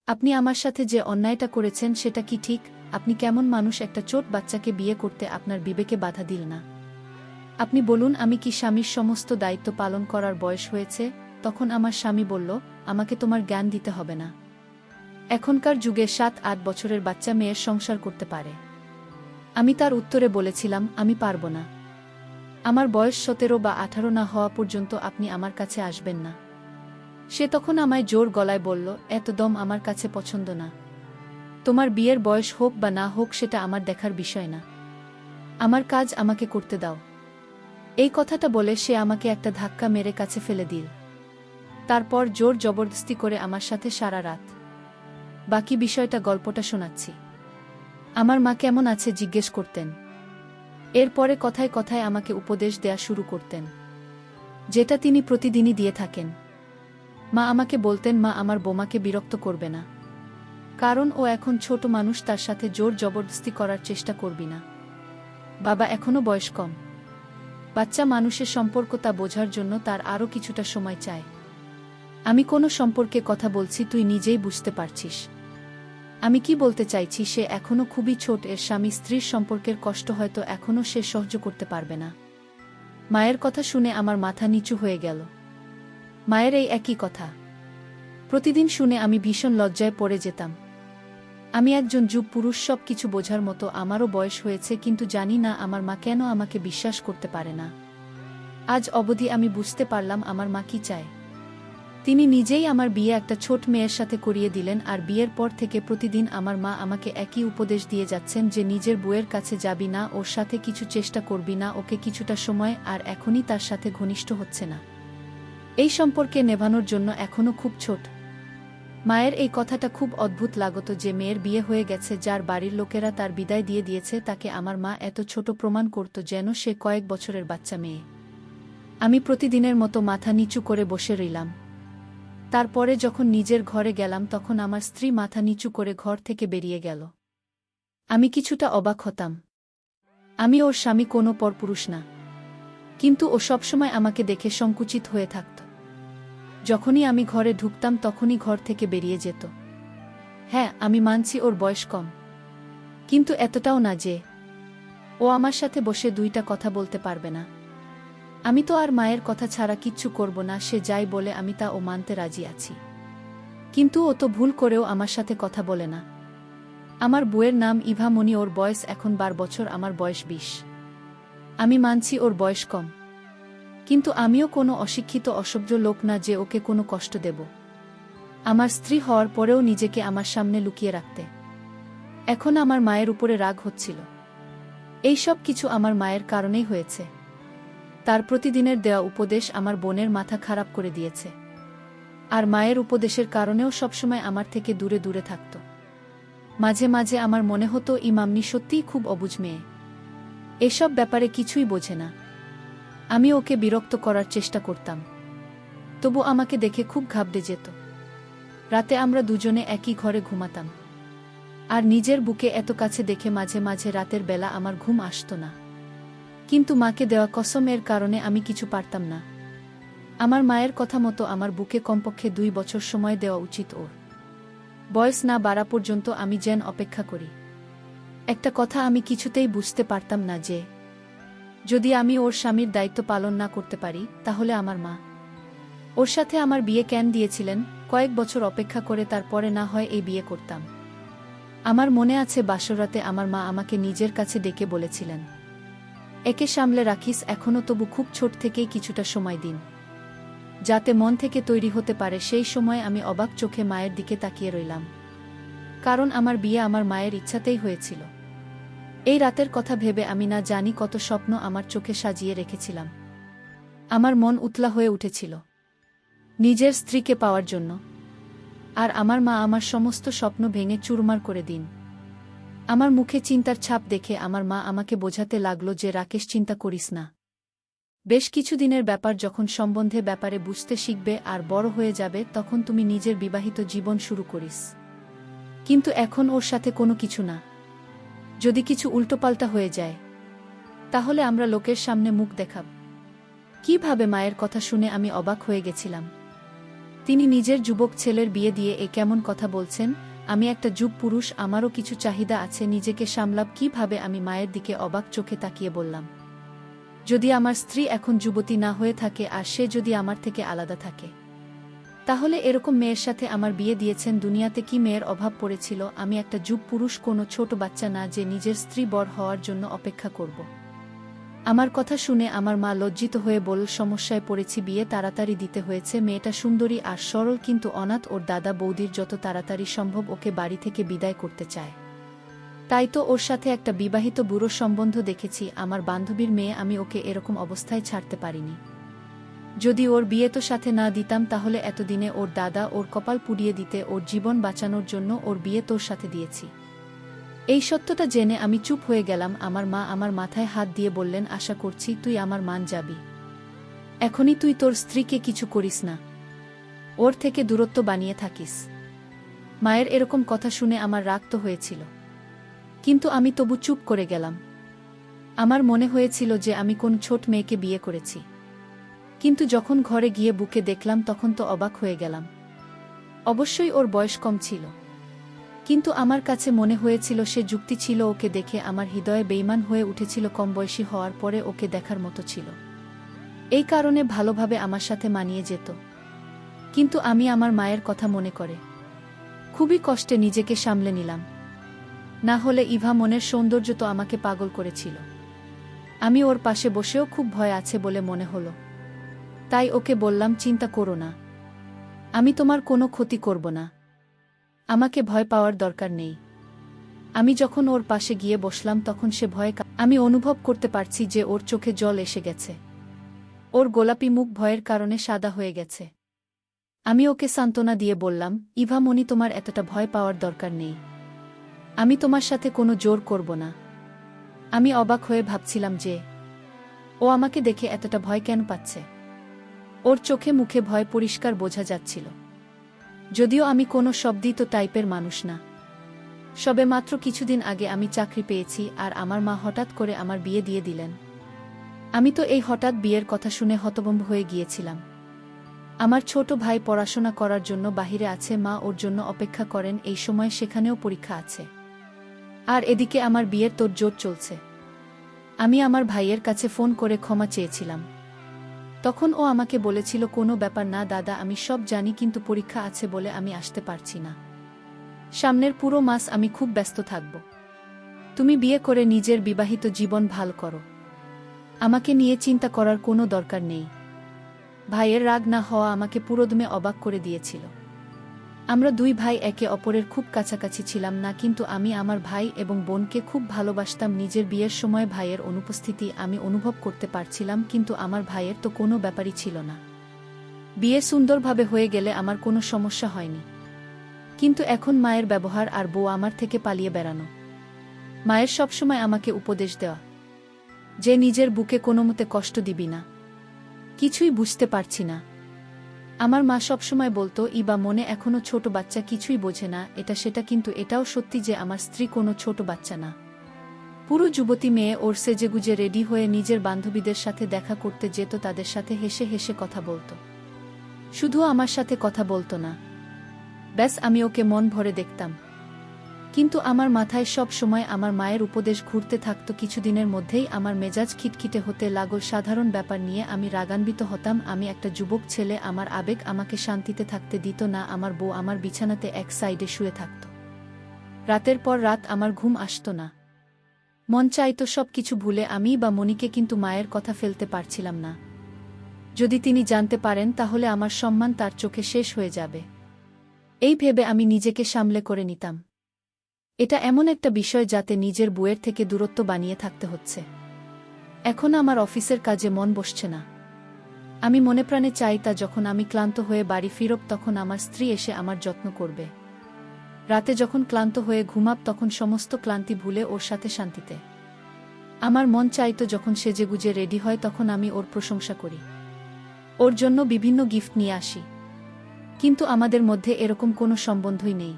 আপনি আমার সাথে যে অন্যায়টা করেছেন সেটা কি ঠিক? আপনি কেমন মানুষ, একটা ছোট বাচ্চাকে বিয়ে করতে আপনার বিবেকে বাধা দিল না? আপনি বলুন, আমি কি স্বামীর সমস্ত দায়িত্ব পালন করার বয়স হয়েছে? তখন আমার স্বামী বলল, আমাকে তোমার জ্ঞান দিতে হবে না। এখনকার যুগে 7-8 বছরের বাচ্চা মেয়ের সংসার করতে পারে। আমি তার উত্তরে বলেছিলাম, আমি পারব না। আমার বয়স 17 বা 18 না হওয়া পর্যন্ত আপনি আমার কাছে আসবেন না। সে তখন আমায় জোর গলায় বলল, এত দম আমার কাছে পছন্দ না। তোমার বিয়ের বয়স হোক বা না হোক সেটা আমার দেখার বিষয় না। আমার কাজ আমাকে করতে দাও। এই কথাটা বলে সে আমাকে একটা ধাক্কা মেরে কাছে ফেলে দিল। তারপর জোর জবরদস্তি করে আমার সাথে সারা রাত। বাকি বিষয়টা গল্পটা শোনাচ্ছি। আমার মা কেমন আছে জিজ্ঞেস করতেন। এরপরে কথায় কথায় আমাকে উপদেশ দেয়া শুরু করতেন, যেটা তিনি প্রতিদিনই দিয়ে থাকেন। মা আমাকে বলতেন, মা আমার বোমাকে বিরক্ত করবে না, কারণ ও এখন ছোট মানুষ, তার সাথে জোর জবরদস্তি করার চেষ্টা করবি না। বাবা এখনো বয়স কম, বাচ্চা মানুষের সম্পর্ক তা বোঝার জন্য তার আরও কিছুটা সময় চায়। আমি কোনো সম্পর্কে কথা বলছি, তুই নিজেই বুঝতে পারছিস আমি কি বলতে চাইছি। সে এখনো খুবই ছোট, এর স্বামী স্ত্রীর সম্পর্কের কষ্ট হয়তো এখনো সে সহ্য করতে পারবে না। মায়ের কথা শুনে আমার মাথা নিচু হয়ে গেল। মায়ের এই একই কথা প্রতিদিন শুনে আমি ভীষণ লজ্জায় পড়ে যেতাম। আমি একজন যুব পুরুষ, সব কিছু বোঝার মতো আমারও বয়স হয়েছে, কিন্তু জানি না আমার মা কেন আমাকে বিশ্বাস করতে পারে না। আজ অবধি আমি বুঝতে পারলাম আমার মা কি চায়। তিনি নিজেই আমার বিয়ে একটা ছোট মেয়ের সাথে করিয়ে দিলেন, আর বিয়ের পর থেকে প্রতিদিন আমার মা আমাকে একই উপদেশ দিয়ে যাচ্ছেন যে নিজের বউয়ের কাছে যাবি না, ওর সাথে কিছু চেষ্টা করবি না, ওকে কিছুটা সময়, আর এখনই তার সাথে ঘনিষ্ঠ হচ্ছে না। এই সম্পর্কে নেভানোর জন্য এখনো খুব ছোট। মায়ের এই কথাটা খুব অদ্ভুত লাগত যে মেয়ের বিয়ে হয়ে গেছে, যার বাড়ির লোকেরা তার বিদায় দিয়ে দিয়েছে, তাকে আমার মা এত ছোট প্রমাণ করত যেন সে কয়েক বছরের বাচ্চা মেয়ে। আমি প্রতিদিনের মতো মাথা নিচু করে বসে রইলাম। তারপরে যখন নিজের ঘরে গেলাম তখন আমার স্ত্রী মাথা নিচু করে ঘর থেকে বেরিয়ে গেল। আমি কিছুটা অবাক হতাম। আমি ওর স্বামী, কোনো পরপুরুষ না, কিন্তু ও সবসময় আমাকে দেখে সংকুচিত হয়ে থাকত। যখনই আমি ঘরে ঢুকতাম তখনই ঘর থেকে বেরিয়ে যেত। হ্যাঁ, আমি মানছি ওর বয়স কম, কিন্তু এতটাও না যে ও আমার সাথে বসে দুইটা কথা বলতে পারবে না। আমি তো আর মায়ের কথা ছাড়া কিচ্ছু করব না, সে যাই বলে আমি তা ও মানতে রাজি আছি। কিন্তু ও তো ভুল করেও আমার সাথে কথা বলে না। আমার বউয়ের নাম ইভা মনি, ওর বয়স এখন 12 বছর, আমার বয়স 20। আমি মানছি ওর বয়স কম, কিন্তু আমিও কোনো অশিক্ষিত অসভ্য লোক না যে ওকে কোনো কষ্ট দেব। আমার স্ত্রী হওয়ার পরেও নিজেকে আমার সামনে লুকিয়ে রাখতে এখন আমার মায়ের উপরে রাগ হচ্ছিল। এই সব কিছু আমার মায়ের কারণেই হয়েছে। তার প্রতিদিনের দেওয়া উপদেশ আমার বোনের মাথা খারাপ করে দিয়েছে, আর মায়ের উপদেশের কারণেও সবসময় আমার থেকে দূরে দূরে থাকত। মাঝে মাঝে আমার মনে হতো ইমামনি সত্যিই খুব অবুঝ মেয়ে, এসব ব্যাপারে কিছুই বোঝে না। আমি ওকে বিরক্ত করার চেষ্টা করতাম, তবু আমাকে দেখে খুব ঘাবড়ে যেত। রাতে আমরা দুজনে একই ঘরে ঘুমাতাম, আর নিজের বুকে এত কাছে দেখে মাঝে মাঝে রাতের বেলা আমার ঘুম আসত না। কিন্তু মাকে দেওয়া কসমের কারণে আমি কিছু পারতাম না। আমার মায়ের কথা মতো আমার বুকে কমপক্ষে 2 বছর সময় দেওয়া উচিত। ওর বয়স না বাড়া পর্যন্ত আমি যেন অপেক্ষা করি। একটা কথা আমি কিছুতেই বুঝতে পারতাম না যে যদি আমি ওর স্বামীর দায়িত্ব পালন না করতে পারি, তাহলে আমার মা ওর সাথে আমার বিয়ে কেন দিয়েছিলেন। কয়েক বছর অপেক্ষা করে তারপরে না হয় এই বিয়ে করতাম। আমার মনে আছে বাসরাতে আমার মা আমাকে নিজের কাছে ডেকে বলেছিলেন, একে সামলে রাখিস, এখনো তবু খুব ছোট থেকেই কিছুটা সময় দিন, যাতে মন থেকে তৈরি হতে পারে। সেই সময় আমি অবাক চোখে মায়ের দিকে তাকিয়ে রইলাম, কারণ আমার বিয়ে আমার মায়ের ইচ্ছাতেই হয়েছিল। এই রাতের কথা ভেবে আমি না জানি কত স্বপ্ন আমার চোখে সাজিয়ে রেখেছিলাম। আমার মন উতলা হয়ে উঠেছিল নিজের স্ত্রীকে পাওয়ার জন্য, আর আমার মা আমার সমস্ত স্বপ্ন ভেঙে চুরমার করে দিন। আমার মুখে চিন্তার ছাপ দেখে আমার মা আমাকে বোঝাতে লাগল যে রাকেশ, চিন্তা করিস না। বেশ কিছুদিনের ব্যাপার, যখন সম্বন্ধে ব্যাপারে বুঝতে শিখবে আর বড় হয়ে যাবে তখন তুমি নিজের বিবাহিত জীবন শুরু করিস। কিন্তু এখন ওর সাথে কোনো কিছু না। যদি কিছু উল্টোপাল্টা হয়ে যায় তাহলে আমরা লোকের সামনে মুখ দেখাব কিভাবে? মায়ের কথা শুনে আমি অবাক হয়ে গেছিলাম। তিনি নিজের যুবক ছেলের বিয়ে দিয়ে এ কেমন কথা বলছেন? আমি একটা যুব পুরুষ, আমারও কিছু চাহিদা আছে, নিজেকে সামলাব কিভাবে? আমি মায়ের দিকে অবাক চোখে তাকিয়ে বললাম, যদি আমার স্ত্রী এখন যুবতী না হয়ে থাকে আর সে যদি আমার থেকে আলাদা থাকে, তাহলে এরকম মেয়ের সাথে আমার বিয়ে দিয়েছেন? দুনিয়াতে কি মেয়ের অভাব পড়েছিল? আমি একটা যুব পুরুষ, কোনো ছোট বাচ্চা না যে নিজের স্ত্রী বড় হওয়ার জন্য অপেক্ষা করব। আমার কথা শুনে আমার মা লজ্জিত হয়ে বলল, সমস্যায় পড়েছি, বিয়ে তাড়াতাড়ি দিতে হয়েছে। মেয়েটা সুন্দরী আর সরল, কিন্তু অনাথ। ওর দাদা বৌদির যত তাড়াতাড়ি সম্ভব ওকে বাড়ি থেকে বিদায় করতে চায়। তাই তো ওর সাথে একটা বিবাহিত বুড়ো সম্বন্ধ দেখেছি, আমার বান্ধবীর মেয়ে। আমি ওকে এরকম অবস্থায় ছাড়তে পারিনি। যদি ওর বিয়ে তো সাথে না দিতাম, তাহলে এতদিনে ওর দাদা ওর কপাল পুড়িয়ে দিতে। ওর জীবন বাঁচানোর জন্য ওর বিয়ে তোর সাথে দিয়েছি। এই সত্যটা জেনে আমি চুপ হয়ে গেলাম। আমার মা আমার মাথায় হাত দিয়ে বললেন, আশা করছি তুই আমার মান যাবি। এখনই তুই তোর স্ত্রীকে কিছু করিস না, ওর থেকে দূরত্ব বানিয়ে থাকিস। মায়ের এরকম কথা শুনে আমার রাগ তো হয়েছিল, কিন্তু আমি তবু চুপ করে গেলাম। আমার মনে হয়েছিল যে আমি কোন ছোট মেয়েকে বিয়ে করেছি, কিন্তু যখন ঘরে গিয়ে বুকে দেখলাম তখন তো অবাক হয়ে গেলাম। অবশ্যই ওর বয়স কম ছিল, কিন্তু আমার কাছে মনে হয়েছিল সে যুক্তি ছিল। ওকে দেখে আমার হৃদয়ে বেইমান হয়ে উঠেছিল। কম বয়সী হওয়ার পরে ওকে দেখার মতো ছিল, এই কারণে ভালোভাবে আমার সাথে মানিয়ে যেত। কিন্তু আমি আমার মায়ের কথা মনে করে খুবই কষ্টে নিজেকে সামলে নিলাম। না হলে ইভা মনের সৌন্দর্য তো আমাকে পাগল করেছিল। আমি ওর পাশে বসেও খুব ভয় আছে বলে মনে হলো, তাই ওকে বললাম, চিন্তা করো না, আমি তোমার কোনো ক্ষতি করব না, আমাকে ভয় পাওয়ার দরকার নেই। আমি যখন ওর পাশে গিয়ে বসলাম তখন সে ভয়ে আমি অনুভব করতে পারছি যে ওর চোখে জল এসে গেছে, ওর গোলাপি মুখ ভয়ের কারণে সাদা হয়ে গেছে। আমি ওকে সান্ত্বনা দিয়ে বললাম, ইভা মনি, তোমার এতটা ভয় পাওয়ার দরকার নেই, আমি তোমার সাথে কোনো জোর করব না। আমি অবাক হয়ে ভাবছিলাম যে ও আমাকে দেখে এতটা ভয় কেন পাচ্ছে। ওর চোখে মুখে ভয় পরিষ্কার বোঝা যাচ্ছিল। যদিও আমি কোনো শব্দিত টাইপের মানুষ না। সবে মাত্র কিছুদিন আগে আমি চাকরি পেয়েছি আর আমার মা হঠাৎ করে আমার বিয়ে দিয়ে দিলেন। আমি তো এই হঠাৎ বিয়ের কথা শুনে হতভম্ব হয়ে গিয়েছিলাম। আমার ছোট ভাই পড়াশোনা করার জন্য বাহিরে আছে, মা ওর জন্য অপেক্ষা করেন, এই সময় সেখানেও পরীক্ষা আছে। আর এদিকে আমার বিয়ের তোড়জোড় চলছে। আমি আমার ভাইয়ের কাছে ফোন করে ক্ষমা চেয়েছিলাম। তখন ও আমাকে বলেছিল, কোনো ব্যাপার না দাদা, আমি সব জানি, কিন্তু পরীক্ষা আছে বলে আমি আসতে পারছি না। সামনের পুরো মাস আমি খুব ব্যস্ত থাকব। তুমি বিয়ে করে নিজের বিবাহিত জীবন ভালো করো, আমাকে নিয়ে চিন্তা করার কোনো দরকার নেই। ভাইয়ের রাগ না হওয়া আমাকে পুরোদমে অবাক করে দিয়েছিল। আমরা দুই ভাই একে অপরের খুব কাছাকাছি ছিলাম না, কিন্তু আমি আমার ভাই এবং বোনকে খুব ভালোবাসতাম। নিজের বিয়ের সময় ভাইয়ের অনুপস্থিতি আমি অনুভব করতে পারছিলাম, কিন্তু আমার ভাইয়ের তো কোনো ব্যাপারই ছিল না। বিয়ে সুন্দরভাবে হয়ে গেলে আমার কোনো সমস্যা হয়নি, কিন্তু এখন মায়ের ব্যবহার আর বউ আমার থেকে পালিয়ে বেড়ানো। মায়ের সবসময় আমাকে উপদেশ দেওয়া যে নিজের বুকে কোনোমতে কষ্ট দিবি না। কিছুই বুঝতে পারছি না। আমার মা সবসময় বলতো, ইবা মনে এখনো ছোট বাচ্চা, কিছুই বোঝে না, এটা সেটা, কিন্তু এটাও সত্যি যে আমার স্ত্রী কোনো ছোট বাচ্চা না, পুরো যুবতী মেয়ে। ওর সেজেগুজে রেডি হয়ে নিজের বান্ধবীদের সাথে দেখা করতে যেত, তাদের সাথে হেসে হেসে কথা বলতো। শুধু আমার সাথে কথা বলতো না, ব্যাস আমি ওকে মন ভরে দেখতাম। কিন্তু আমার মাথায় সব সময় আমার মায়ের উপদেশ ঘুরতে থাকত। কিছুদিনের মধ্যেই আমার মেজাজ খিটখিটে হতে লাগল। সাধারণ ব্যাপার নিয়ে আমি রাগান্বিত হতাম। আমি একটা যুবক ছেলে, আমার আবেগ আমাকে শান্তিতে থাকতে দিত না। আমার বউ আমার বিছানাতে এক সাইডে শুয়ে থাকত। রাতের পর রাত আমার ঘুম আসত না। মন চাইতো সব কিছু ভুলে আমি বা মনিকে, কিন্তু মায়ের কথা ফেলতে পারছিলাম না। যদি তিনি জানতে পারেন তাহলে আমার সম্মান তার চোখে শেষ হয়ে যাবে, এই ভেবে আমি নিজেকে সামলে করে নিতাম। এটা এমন একটা বিষয় যাতে নিজের বউয়ের থেকে দূরত্ব বানিয়ে থাকতে হচ্ছে। এখন আমার অফিসের কাজে মন বসছে না। আমি মনে প্রাণে চাই তা যখন আমি ক্লান্ত হয়ে বাড়ি ফিরব তখন আমার স্ত্রী এসে আমার যত্ন করবে। রাতে যখন ক্লান্ত হয়ে ঘুমাব তখন সমস্ত ক্লান্তি ভুলে ওর সাথে শান্তিতে। আমার মন চাইতো যখন সেজেগুজে রেডি হয় তখন আমি ওর প্রশংসা করি, ওর জন্য বিভিন্ন গিফট নিয়ে আসি। কিন্তু আমাদের মধ্যে এরকম কোনো সম্বন্ধই নেই।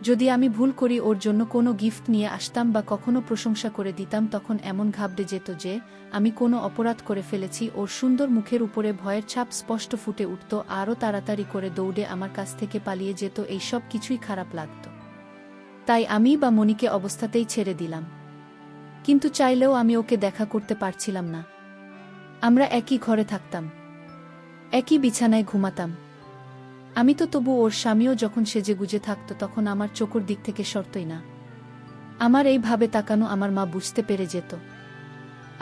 যদি আমি ভুল করি ওর জন্য কোনো গিফট নিয়ে আসতাম বা কখনো প্রশংসা করে দিতাম তখন এমন ঘাবড়ে যেত যে আমি কোনো অপরাধ করে ফেলেছি। ওর সুন্দর মুখের উপরে ভয়ের ছাপ স্পষ্ট ফুটে উঠত, আরও তাড়াতাড়ি করে দৌড়ে আমার কাছ থেকে পালিয়ে যেত। এই সব কিছুই খারাপ লাগত। তাই আমি বা মনিকে অবস্থাতেই ছেড়ে দিলাম। কিন্তু চাইলেও আমি ওকে দেখা করতে পারছিলাম না। আমরা একই ঘরে থাকতাম, একই বিছানায় ঘুমাতাম। আমি তো তবু ওর স্বামীও যখন সেজেগুজে থাকত তখন আমার চোখের দিক থেকে সরতই না। আমার এইভাবে তাকানো আমার মা বুঝতে পেরে যেত,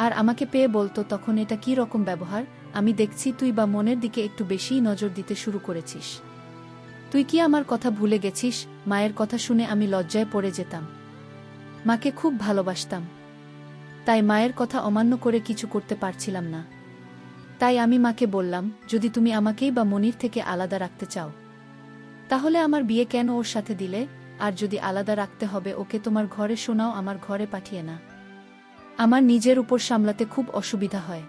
আর আমাকে পেয়ে বলতো, তখন এটা কী রকম ব্যবহার? আমি দেখছি তুই বা মনের দিকে একটু বেশিই নজর দিতে শুরু করেছিস। তুই কি আমার কথা ভুলে গেছিস? মায়ের কথা শুনে আমি লজ্জায় পড়ে যেতাম। মাকে খুব ভালোবাসতাম, তাই মায়ের কথা অমান্য করে কিছু করতে পারছিলাম না। তাই আমি মাকে বললাম, যদি তুমি আমাকেই বা মনির থেকে আলাদা রাখতে চাও তাহলে আমার বিয়ে কেন ওর সাথে দিলে? আর যদি আলাদা রাখতে হবে ওকে তোমার ঘরে শোনাও, আমার ঘরে পাঠিয়ে না। আমার নিজের উপর সামলাতে খুব অসুবিধা হয়।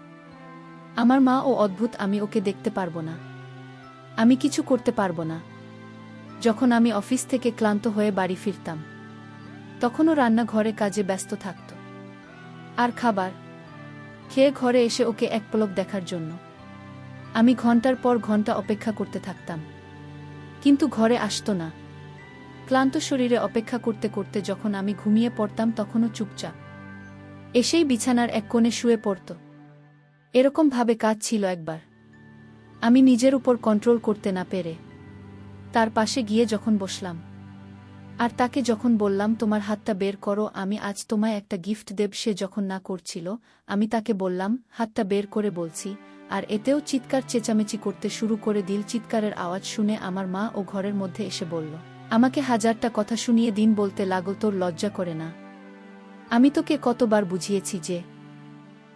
আমার মা ও অদ্ভুত, আমি ওকে দেখতে পারবো না, আমি কিছু করতে পারবো না। যখন আমি অফিস থেকে ক্লান্ত হয়ে বাড়ি ফিরতাম তখনও রান্নাঘরে কাজে ব্যস্ত থাকত, আর খাবার খেয়ে ঘরে এসে ওকে এক পলক দেখার জন্য আমি ঘন্টার পর ঘন্টা অপেক্ষা করতে থাকতাম, কিন্তু ঘরে আসতো না। ক্লান্ত শরীরে অপেক্ষা করতে করতে যখন আমি ঘুমিয়ে পড়তাম তখনও চুপচাপ এসেই বিছানার এক কোণে শুয়ে পড়ত। এরকম ভাবে কাজ ছিল একবার। আমি নিজের উপর কন্ট্রোল করতে না পেরে তার পাশে গিয়ে যখন বসলাম আর তাকে যখন বললাম, তোমার হাতটা বের করো, আমি আজ তোমায় একটা গিফট দেব, সে যখন না করছিল আমি তাকে বললাম, হাতটা বের করে বলছি, আর এতেও চিৎকার চেঁচামেচি করতে শুরু করে দিল। চিৎকারের আওয়াজ শুনে আমার মা ও ঘরের মধ্যে এসে বলল, আমাকে হাজারটা কথা শুনিয়ে দিন বলতে লাগল, তোর লজ্জা করে না? আমি তোকে কতবার বুঝিয়েছি যে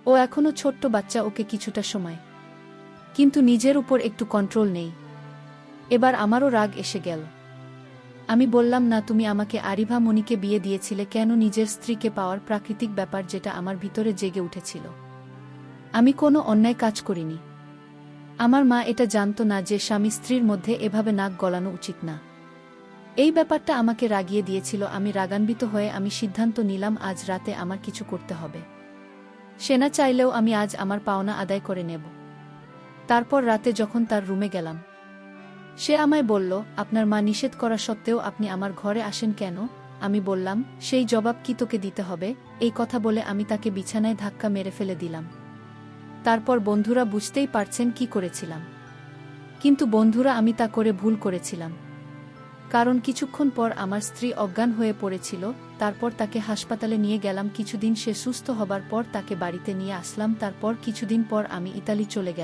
ও এখনো ছোট্ট বাচ্চা, ওকে কিছুটা সময়, কিন্তু নিজের উপর একটু কন্ট্রোল নেই। এবার আমারও রাগ এসে গেল। আমি বললাম, না, তুমি আমাকে আরিভা মনিকে বিয়ে দিয়েছিলে কেন? নিজের স্ত্রীকে পাওয়ার প্রাকৃতিক ব্যাপার যেটা আমার ভিতরে জেগে উঠেছিল। আমি কোনো অন্যায় কাজ করিনি। আমার মা এটা জানতো না যে স্বামী স্ত্রীর মধ্যে এভাবে নাক গলানো উচিত না। এই ব্যাপারটা আমাকে রাগিয়ে দিয়েছিল। আমি রাগান্বিত হয়ে আমি সিদ্ধান্ত নিলাম আজ রাতে আমার কিছু করতে হবে। সে না চাইলেও আমি আজ আমার পাওনা আদায় করে নেব। তারপর রাতে যখন তার রুমে গেলাম সে আমায় বলল, আপনার মা নিষেধ করা সত্ত্বেও আপনি আমার ঘরে আসেন কেন? আমি বললাম, সেই জবাব কি তোকে দিতে হবে? এই কথা বলে আমি তাকে বিছানায় ধাক্কা মেরে ফেলে দিলাম। তারপর বন্ধুরা বুঝতেই পারছেন কি করেছিলাম। কিন্তু বন্ধুরা, আমি তা করে ভুল করেছিলাম। কারণ কিছুক্ষণ পর আমার স্ত্রী অজ্ঞান হয়ে পড়েছিল। তারপর তাকে হাসপাতালে নিয়ে গেলাম। কিছুদিন সে সুস্থ হবার পর তাকে বাড়িতে নিয়ে আসলাম। তারপর কিছুদিন পর আমি ইতালি চলে গেলাম।